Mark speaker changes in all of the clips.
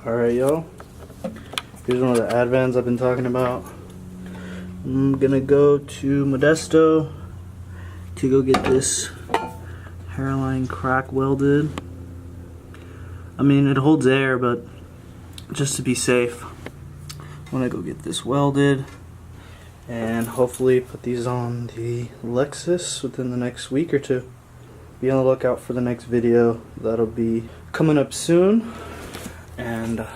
Speaker 1: Alright, y'all. Here's one of the Advans I've been talking about. I'm gonna go to Modesto to go get this hairline crack welded. I mean, it holds air, but just to be safe, I'm gonna go get this welded and hopefully put these on the Lexus within the next week or two. Be on the lookout for the next video. That'll be coming up soon. And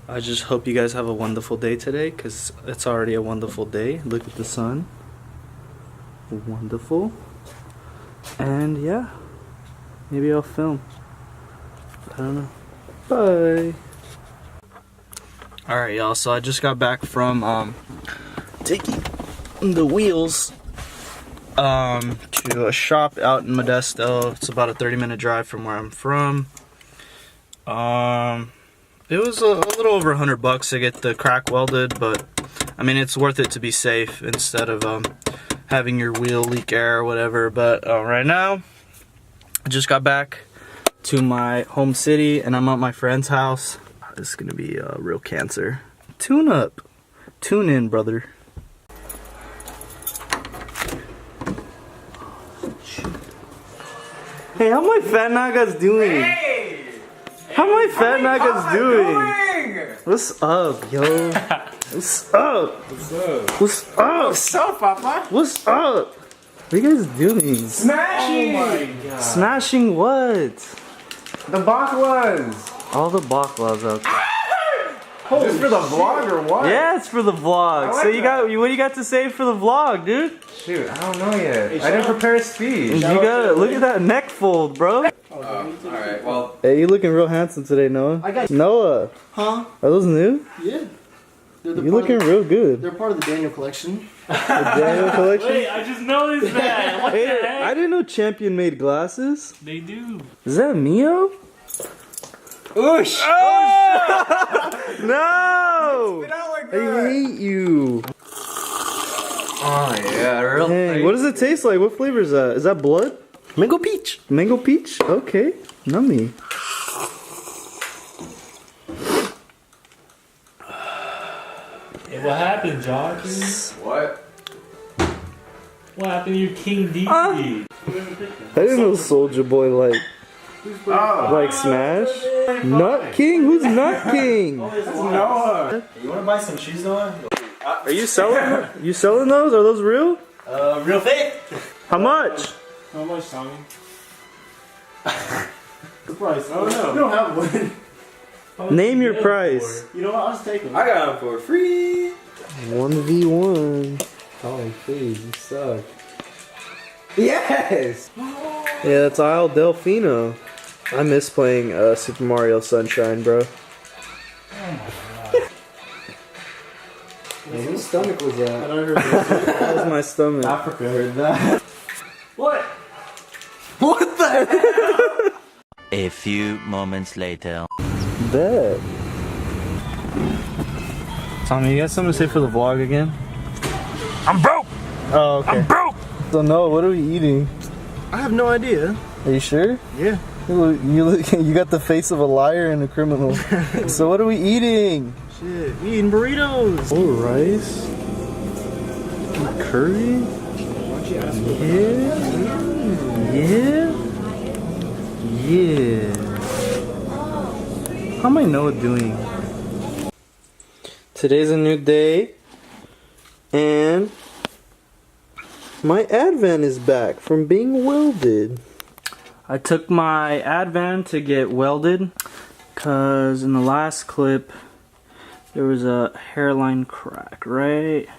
Speaker 1: I just hope you guys have a wonderful day today, because it's already a wonderful day. Look at the sun. Wonderful. And yeah, maybe I'll film. I don't know. Bye. Alright, y'all, so I just got back from taking the wheels to a shop out in Modesto. It's about a 30-minute drive from where I'm from. It was a little over $100 to get the crack welded, but I mean, it's worth it to be safe instead of having your wheel leak air or whatever. But right now, I just got back to my home city and I'm at my friend's house. This is gonna be a real cancer. Tune up, tune in, brother. Hey, how my fat nagas doing?
Speaker 2: Hey!
Speaker 1: How my fat nagas doing? What's up, yo? What's up?
Speaker 2: What's up?
Speaker 1: What's up?
Speaker 2: What's up, Papa?
Speaker 1: What's up? What are you guys doing?
Speaker 2: Smashing!
Speaker 1: Oh my god. Smashing what?
Speaker 2: The baklas!
Speaker 1: All the baklas out there.
Speaker 2: Is this for the vlog or what?
Speaker 1: Yeah, it's for the vlog.
Speaker 2: like
Speaker 1: So you
Speaker 2: that.
Speaker 1: got, what do you got to say for the vlog, dude?
Speaker 2: Shoot, I don't know yet. I didn't prepare a speech.
Speaker 1: You got, look at that neck fold, bro.
Speaker 2: Alright, well.
Speaker 1: Hey, you looking real handsome today, Noah. Noah.
Speaker 3: Huh?
Speaker 1: Are those new?
Speaker 3: Yeah.
Speaker 1: You looking real good.
Speaker 3: They're part of the Daniel collection.
Speaker 1: The Daniel collection?
Speaker 4: Wait, I just noticed that. What the
Speaker 1: Hey,
Speaker 4: heck?
Speaker 1: I didn't know Champion made glasses.
Speaker 4: They do.
Speaker 1: Is that Mio?
Speaker 2: Oosh!
Speaker 1: Oh! No!
Speaker 2: Spit out like
Speaker 1: I
Speaker 2: that.
Speaker 1: hate you.
Speaker 2: Oh yeah, real.
Speaker 1: Dang, what does it taste like? What flavor is that? Is that blood?
Speaker 3: Mango peach.
Speaker 1: Mango peach? Okay. Nummy.
Speaker 4: Hey, what happened, Josh?
Speaker 2: What?
Speaker 4: What happened to your King D?
Speaker 1: I didn't know Soldier Boy like Smash. Nut King? Who's Nut King?
Speaker 2: Noah!
Speaker 3: You want to buy some cheese, Noah?
Speaker 1: Are you selling? You selling those? Are those real?
Speaker 3: Real fake.
Speaker 1: How much?
Speaker 4: How much, Tommy?
Speaker 3: The price.
Speaker 4: Oh, no.
Speaker 3: You don't have one.
Speaker 1: Name your price.
Speaker 3: You know what? I'll just take them.
Speaker 2: I got them for free!
Speaker 1: 1v1.
Speaker 2: Tommy, please, you suck. Yes!
Speaker 1: Yeah, that's Isle Delfino. I miss playing Super Mario Sunshine, bro.
Speaker 2: Whose stomach was that?
Speaker 1: That was my stomach.
Speaker 2: Africa heard that.
Speaker 4: What?
Speaker 1: What the?
Speaker 5: A few moments later.
Speaker 1: Bet. Tommy, you got something to say for the vlog again?
Speaker 4: I'm broke!
Speaker 1: Oh, okay.
Speaker 4: I'm broke!
Speaker 1: So no, what are we eating?
Speaker 3: I have no idea.
Speaker 1: Are you sure?
Speaker 3: Yeah.
Speaker 1: You got the face of a liar and a criminal. So what are we eating?
Speaker 3: Shit. We eating burritos.
Speaker 1: Oh, rice. Curry. Yeah. Yeah. How am I Noah doing? Today's a new day, and my Advan is back from being welded. I took my Advan to get welded because in the last clip there was a hairline crack right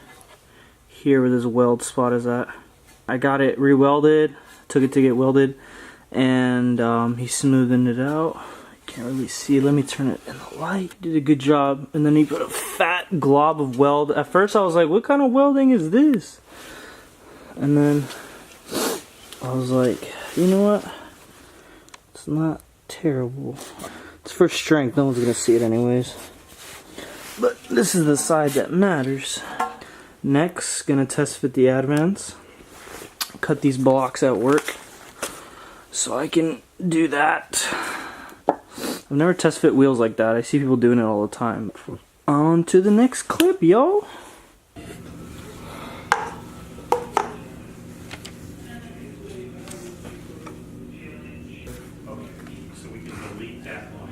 Speaker 1: here where this weld spot is at. I got it re-welded, took it to get welded, and he's smoothing it out. Can't really see. Let me turn it in the light. He did a good job. And then he put a fat glob of weld. At first I was like, what kind of welding is this? And then I was like, you know what? It's not terrible. It's for strength. No one's gonna see it anyways. But this is the side that matters. Next, gonna test fit the Advans. Cut these blocks at work so I can do that. I've never test fit wheels like that. I see people doing it all the time. On to the next clip, y'all.
Speaker 4: So we can delete that one.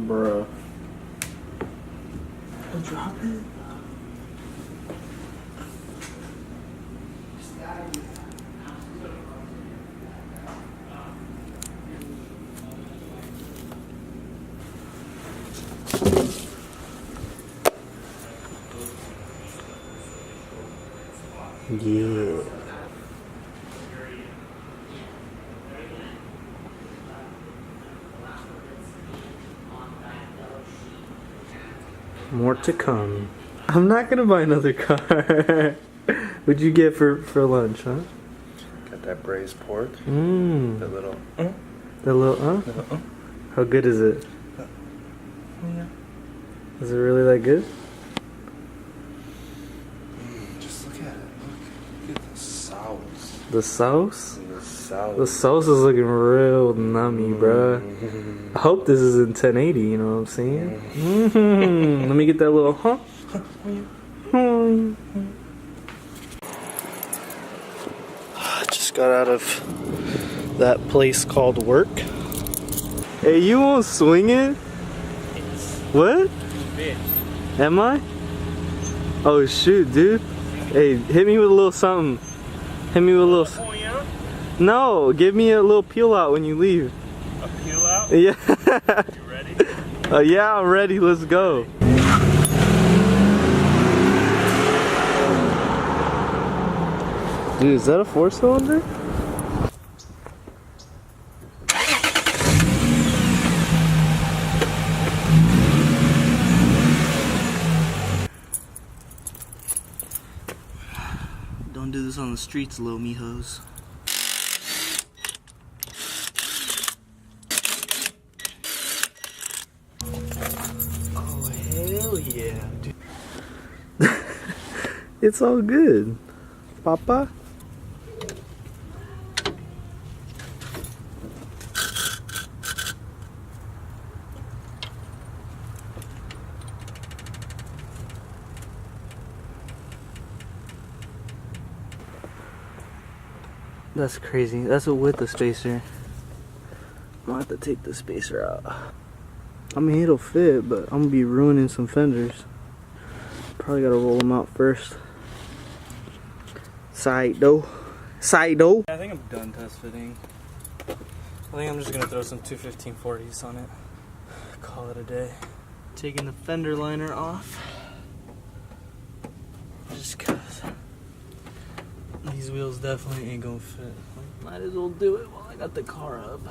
Speaker 1: Bruh. Drop it. Yeah. More to come. I'm not gonna buy another car. What'd you get for lunch, huh?
Speaker 3: Got that braised pork.
Speaker 1: Mmm.
Speaker 3: The little.
Speaker 1: The little, How good is it?
Speaker 3: Yeah.
Speaker 1: Is it really that good?
Speaker 3: Just look at it. Look at the sauce.
Speaker 1: The sauce?
Speaker 3: The sauce.
Speaker 1: The sauce is looking real nummy, bruh. I hope this is in 1080, you know what I'm saying? Let me get that little I just got out of that place called work. Hey, you won't swing it? What? Am I? Oh shoot, dude. Hey, hit me with a little something. Hit me with a little. No, give me a little peel out when you leave.
Speaker 4: A peel out?
Speaker 1: Yeah.
Speaker 4: You ready?
Speaker 1: Yeah, I'm ready. Let's go. Dude, is that a 4-cylinder? Don't do this on the streets, little mijos. Oh, hell yeah, dude. It's all good, Papa. That's crazy. That's with the spacer. I'm gonna have to take the spacer out. I mean, it'll fit, but I'm gonna be ruining some fenders. Probably gotta roll them out first. Side though. Side though. I think I'm done test fitting. I think I'm just gonna throw some 215/40s on it. Call it a day. Taking the fender liner off. Just cause these wheels definitely ain't gonna fit. Might as well do it while I got the car up.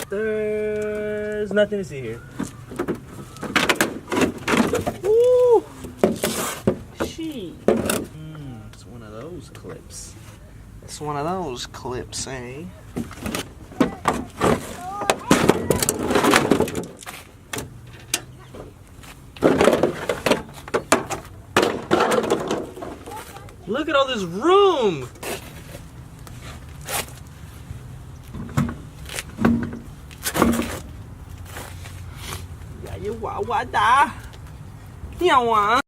Speaker 1: There's nothing to see here. Woo! She. It's one of those clips. It's one of those clips, eh? Look at all this room! Yeah, you want da? You want?